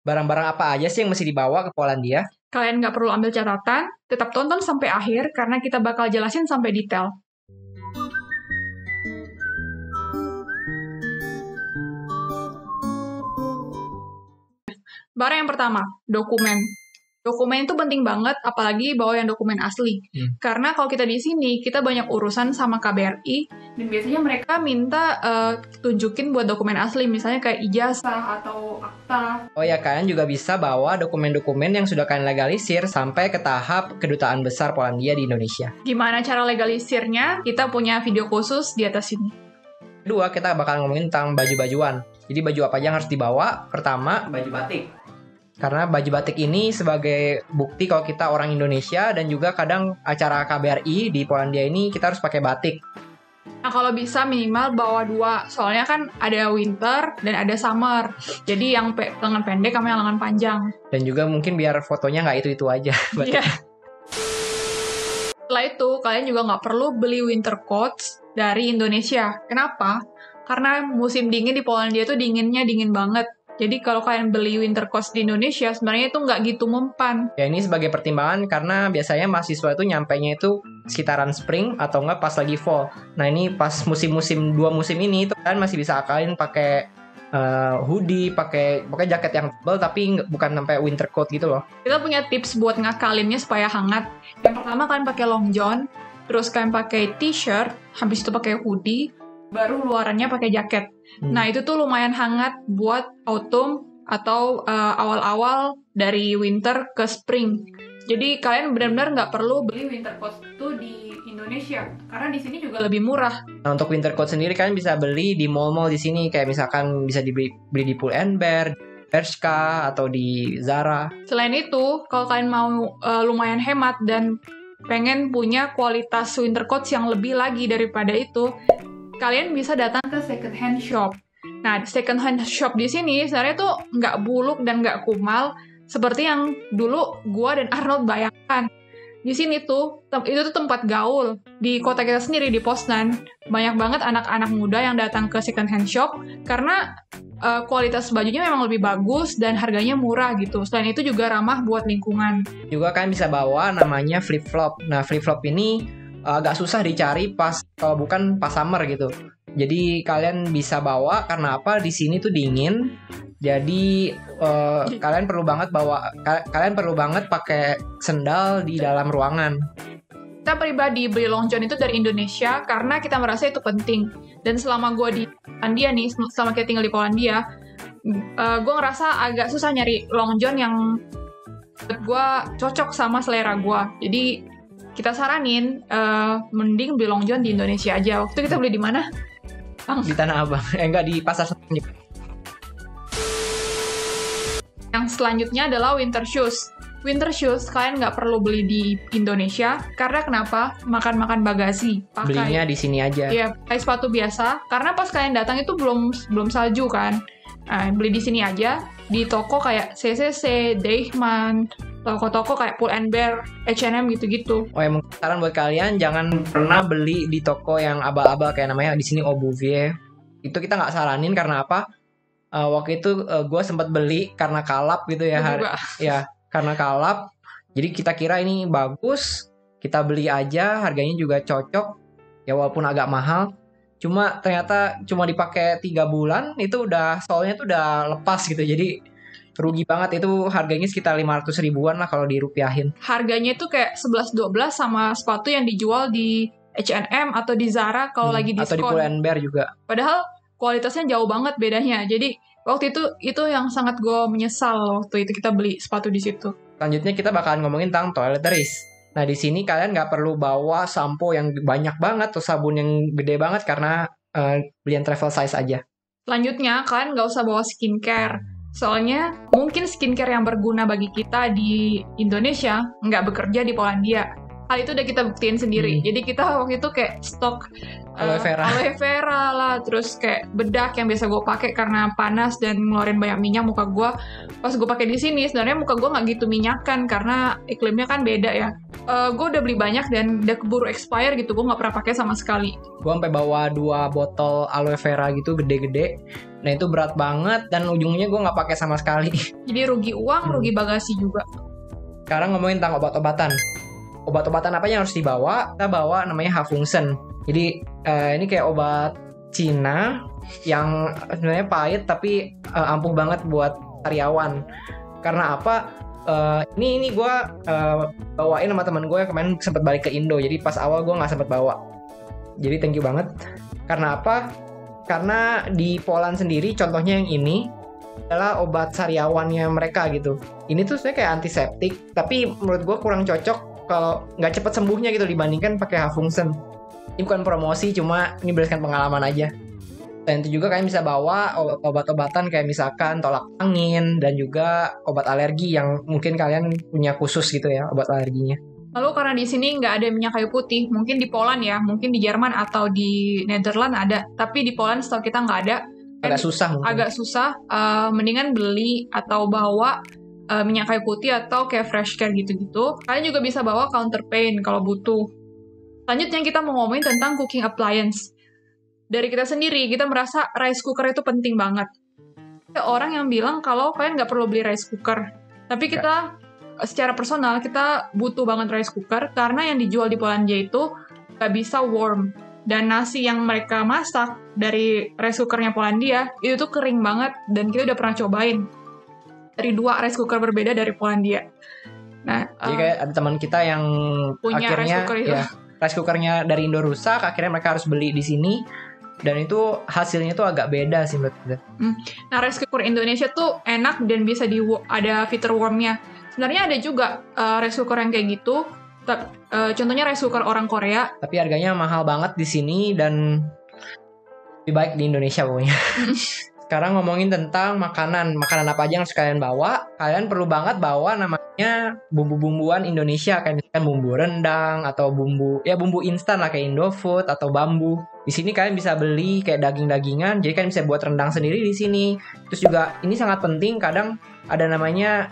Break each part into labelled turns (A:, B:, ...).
A: Barang-barang apa aja sih yang mesti dibawa ke Polandia?
B: Kalian nggak perlu ambil catatan, tetap tonton sampai akhir karena kita bakal jelasin sampai detail. Barang yang pertama, dokumen. Dokumen itu penting banget, apalagi bawa yang dokumen asli. Karena kalau kita di sini, kita banyak urusan sama KBRI, dan biasanya mereka minta tunjukin buat dokumen asli, misalnya kayak ijazah atau akta.
A: Oh ya, kalian juga bisa bawa dokumen-dokumen yang sudah kalian legalisir sampai ke tahap Kedutaan Besar Polandia di Indonesia.
B: Gimana cara legalisirnya? Kita punya video khusus di atas sini.
A: Kedua, kita bakal ngomongin tentang baju-bajuan. Jadi baju apa aja yang harus dibawa? Pertama, baju batik. Karena baju batik ini sebagai bukti kalau kita orang Indonesia, dan juga kadang acara KBRI di Polandia ini kita harus pakai batik.
B: Nah, kalau bisa minimal bawa 2, soalnya kan ada winter dan ada summer. Jadi yang lengan pendek sama yang lengan panjang.
A: Dan juga mungkin biar fotonya nggak itu-itu aja.
B: Iya. Setelah itu, kalian juga nggak perlu beli winter coats dari Indonesia. Kenapa? Karena musim dingin di Polandia itu dinginnya dingin banget. Jadi kalau kalian beli winter coats di Indonesia, sebenarnya itu nggak gitu mempan.
A: Ya, ini sebagai pertimbangan karena biasanya mahasiswa itu nyampainya itu sekitaran spring atau nggak pas lagi fall. Nah, ini pas musim-musim 2 musim ini itu kalian masih bisa akalin pakai hoodie, pakai jaket yang tebal tapi bukan sampai winter coat gitu loh.
B: Kita punya tips buat ngakalinnya supaya hangat. Yang pertama kalian pakai long john, terus kalian pakai t-shirt, habis itu pakai hoodie, baru luarannya pakai jaket. Nah, itu tuh lumayan hangat buat autumn atau awal-awal dari winter ke spring. Jadi kalian benar-benar nggak perlu beli winter coat itu di Indonesia, karena di sini juga lebih murah.
A: Nah, untuk winter coat sendiri kalian bisa beli di mall-mall di beli kayak misalkan bisa beli di Pull & Bear, Bershka, atau di Zara.
B: Selain itu, kalau kalian mau lumayan hemat dan pengen punya kualitas winter coats yang lebih lagi daripada itu, kalian bisa datang ke second hand shop. Nah, second hand shop di sini sebenarnya tuh nggak buluk dan nggak kumal seperti yang dulu gua dan Arnold bayangkan. Di sini tuh, itu tuh tempat gaul. Di kota kita sendiri, di Poznan, banyak banget anak-anak muda yang datang ke second hand shop karena kualitas bajunya memang lebih bagus dan harganya murah gitu. Selain itu juga ramah buat lingkungan.
A: Juga kalian bisa bawa namanya flip-flop. Nah, flip-flop ini agak susah dicari kalau bukan pas summer gitu. Jadi kalian bisa bawa karena apa? Di sini tuh dingin. Jadi kalian perlu banget pakai sendal di dalam ruangan.
B: Kita pribadi beli long john itu dari Indonesia karena kita merasa itu penting. Dan selama gue di Polandia nih, selama kita tinggal di Polandia, gue ngerasa agak susah nyari long john yang gue cocok sama selera gue. Jadi kita saranin mending beli long john di Indonesia aja. Waktu kita beli di mana?
A: Di Tanah Abang. Enggak, di Pasar Senen.
B: Yang selanjutnya adalah winter shoes. Winter shoes kalian nggak perlu beli di Indonesia karena kenapa? Makan bagasi.
A: Belinya di sini aja.
B: Iya, pakai sepatu biasa. Karena pas kalian datang itu belum salju kan. Beli di sini aja di toko kayak CCC, Deichmann, toko-toko kayak Pull & Bear, H&M gitu-gitu.
A: Oh ya, mungkin saran buat kalian jangan pernah beli di toko yang abal-abal kayak namanya di sini Obuvier. Itu kita nggak saranin karena apa? Waktu itu gue sempat beli karena kalap gitu ya. Ya, karena kalap. Jadi kita kira ini bagus, kita beli aja, harganya juga cocok. Ya walaupun agak mahal. Cuma ternyata cuma dipakai 3 bulan itu udah soalnya tuh udah lepas gitu. Jadi rugi banget, itu harganya sekitar 500 ribuan lah kalau dirupiahin.
B: Harganya itu kayak 11-12 sama sepatu yang dijual di H&M atau di Zara kalau lagi diskon.
A: Atau di Pull & Bear juga.
B: Padahal kualitasnya jauh banget bedanya. Jadi waktu itu yang sangat gue menyesal waktu itu kita beli sepatu di situ.
A: Selanjutnya kita bakalan ngomongin tentang toiletries. Nah, di sini kalian nggak perlu bawa sampo yang banyak banget atau sabun yang gede banget karena belian travel size aja.
B: Selanjutnya, kalian nggak usah bawa skincare. Soalnya, mungkin skincare yang berguna bagi kita di Indonesia nggak bekerja di Polandia. hal itu udah kita buktiin sendiri. Jadi kita waktu itu kayak stok
A: aloe
B: vera lah, terus kayak bedak yang biasa gue pakai karena panas dan ngeluarin banyak minyak muka gue. Pas gue pakai di sini, sebenarnya muka gue nggak gitu minyakan karena iklimnya kan beda ya. Gue udah beli banyak dan udah keburu expire gitu, gue nggak pernah pakai sama sekali.
A: Gue sampai bawa 2 botol aloe vera gitu gede-gede. Nah itu berat banget dan ujungnya gue nggak pakai sama sekali.
B: Jadi rugi uang, rugi bagasi juga.
A: Sekarang ngomongin tentang obat-obatan. Obat-obatan apa yang harus dibawa? Kita bawa namanya Hafungsen. Jadi ini kayak obat Cina yang sebenarnya pahit tapi ampuh banget buat karyawan. Karena apa? Ini gue bawain sama teman gue yang kemarin sempat balik ke Indo. Jadi pas awal gue nggak sempat bawa. Jadi thank you banget. Karena apa? Karena di Poland sendiri contohnya yang ini adalah obat sariawannya mereka gitu. Ini tuh sebenarnya kayak antiseptik, tapi menurut gue kurang cocok kalau nggak cepet sembuhnya gitu dibandingkan pakai Hafungsen. Ini bukan promosi, cuma ini berdasarkan pengalaman aja. Dan itu juga kalian bisa bawa obat-obatan kayak misalkan tolak angin dan juga obat alergi yang mungkin kalian punya khusus gitu ya obat alerginya.
B: Lalu karena di sini nggak ada minyak kayu putih, mungkin di Poland ya, mungkin di Jerman atau di Netherlands ada, tapi di Poland setahu kita nggak ada.
A: Agak susah mungkin.
B: Agak susah, mendingan beli atau bawa minyak kayu putih atau kayak fresh care gitu-gitu. Kalian juga bisa bawa counter pain kalau butuh. Selanjutnya kita mau ngomongin tentang cooking appliance. Dari kita sendiri, kita merasa rice cooker itu penting banget. Ada orang yang bilang kalau kalian nggak perlu beli rice cooker. Tapi kita, secara personal, kita butuh banget rice cooker karena yang dijual di Polandia itu nggak bisa warm. Dan nasi yang mereka masak dari rice cookernya Polandia, itu tuh kering banget. Dan kita udah pernah cobain. Dari 2 rice cooker berbeda dari Polandia. Nah,
A: jadi kayak ada teman kita yang
B: punya
A: akhirnya
B: rice cooker itu.
A: Ya, rice cookernya dari Indo rusak, akhirnya mereka harus beli di sini dan itu hasilnya tuh agak beda sih menurut kita.
B: Nah, rice cooker Indonesia tuh enak dan bisa ada fitur warmnya. Sebenarnya ada juga rice cooker yang kayak gitu. Contohnya rice cooker orang Korea.
A: Tapi harganya mahal banget di sini dan lebih baik di Indonesia pokoknya. Sekarang ngomongin tentang makanan apa aja yang harus kalian bawa. Kalian perlu banget bawa namanya bumbu-bumbuan Indonesia kayak misalkan bumbu rendang atau bumbu instan lah kayak Indofood atau bambu. Di sini kalian bisa beli kayak daging-dagingan, jadi kalian bisa buat rendang sendiri di sini. Terus juga ini sangat penting, kadang ada namanya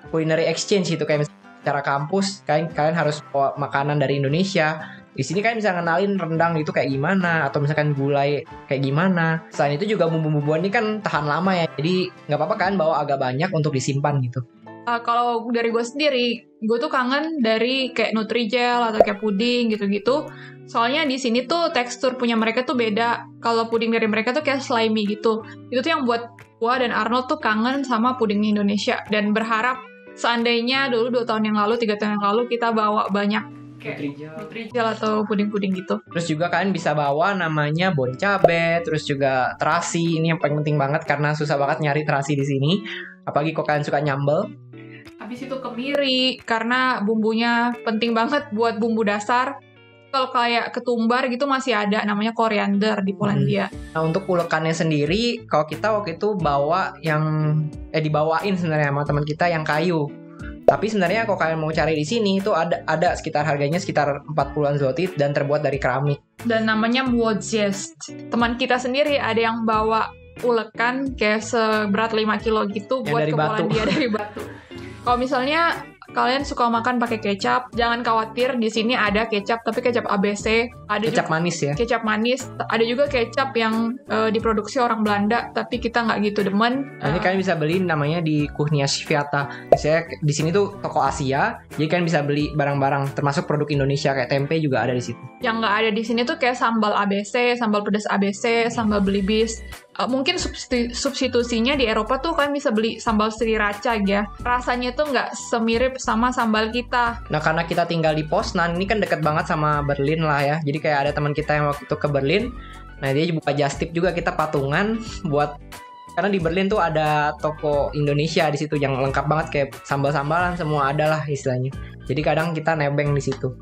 A: culinary exchange gitu kayak misalkan secara kampus kalian harus bawa makanan dari Indonesia. Di sini kalian bisa ngenalin rendang itu kayak gimana atau misalkan gulai kayak gimana. Selain itu juga bumbu-bumbuan ini kan tahan lama ya. Jadi nggak apa-apa kalian bawa agak banyak untuk disimpan gitu.
B: Kalau dari gue sendiri, gue tuh kangen dari kayak Nutrijel atau kayak puding gitu-gitu. Soalnya di sini tuh tekstur punya mereka tuh beda. Kalau puding dari mereka tuh kayak slimy gitu. Itu tuh yang buat gue dan Arnold tuh kangen sama puding Indonesia. Dan berharap seandainya dulu 2 tahun yang lalu, 3 tahun yang lalu kita bawa banyak Nutrijel atau puding-puding gitu.
A: Terus juga kalian bisa bawa namanya bon cabe, terus juga terasi. Ini yang paling penting banget karena susah banget nyari terasi di sini. Apalagi kok kalian suka nyambel.
B: Habis itu kemiri karena bumbunya penting banget buat bumbu dasar. Kalau kayak ketumbar gitu masih ada namanya koriander di Polandia.
A: Nah untuk ulekannya sendiri, kalau kita waktu itu bawa yang dibawain sebenarnya sama teman kita yang kayu. Tapi sebenarnya kalau kalian mau cari di sini itu ada sekitar harganya sekitar 40-an zloty dan terbuat dari keramik.
B: Dan namanya młodzież. Teman kita sendiri ada yang bawa ulekan kayak seberat 5 kilo gitu yang buat ke Polandia dari batu. Kalau misalnya kalian suka makan pakai kecap, jangan khawatir, di sini ada kecap, tapi kecap ABC. Ada
A: kecap
B: juga,
A: manis ya?
B: Kecap manis. Ada juga kecap yang diproduksi orang Belanda, tapi kita nggak gitu demen.
A: Nah, ini kalian bisa beli namanya di Kuchnia Świata. Misalnya di sini tuh toko Asia, jadi kalian bisa beli barang-barang, termasuk produk Indonesia kayak tempe juga ada di situ.
B: Yang nggak ada di sini tuh kayak sambal ABC, sambal pedas ABC, sambal belibis. Mungkin substitusinya di Eropa tuh kalian bisa beli sambal sriracha ya. Rasanya tuh nggak semirip sama sambal kita.
A: Nah karena kita tinggal di Poznan, ini kan deket banget sama Berlin lah ya. Jadi kayak ada teman kita yang waktu itu ke Berlin. Nah dia buka just tip juga, kita patungan buat, karena di Berlin tuh ada toko Indonesia di situ yang lengkap banget kayak sambal-sambalan semua ada lah istilahnya. Jadi kadang kita nebeng di situ.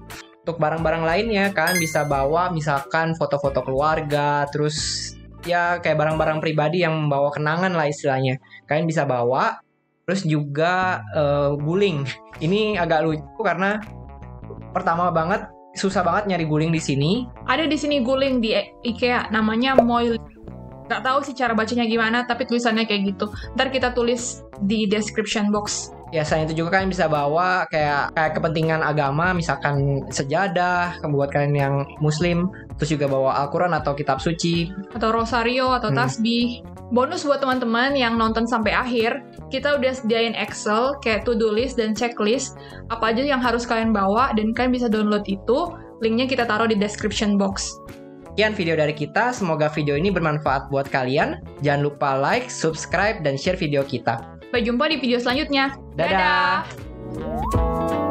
A: Untuk barang-barang lainnya kalian bisa bawa misalkan foto-foto keluarga, terus ya kayak barang-barang pribadi yang membawa kenangan lah istilahnya. Kalian bisa bawa. Terus juga guling. Ini agak lucu karena pertama banget susah banget nyari guling di sini.
B: Ada di sini guling di IKEA, namanya Moyle. Gak tahu sih cara bacanya gimana, tapi tulisannya kayak gitu. Ntar kita tulis di description box.
A: Ya, selain itu juga kalian bisa bawa kayak kepentingan agama, misalkan sejadah, buat kalian yang muslim, terus juga bawa Al-Quran atau kitab suci.
B: Atau rosario, atau tasbih. Bonus buat teman-teman yang nonton sampai akhir, kita udah sediain Excel, kayak to-do list dan checklist, apa aja yang harus kalian bawa, dan kalian bisa download itu, linknya kita taruh di description box.
A: Sekian video dari kita, semoga video ini bermanfaat buat kalian. Jangan lupa like, subscribe, dan share video kita.
B: Sampai jumpa di video selanjutnya.
A: Dadah!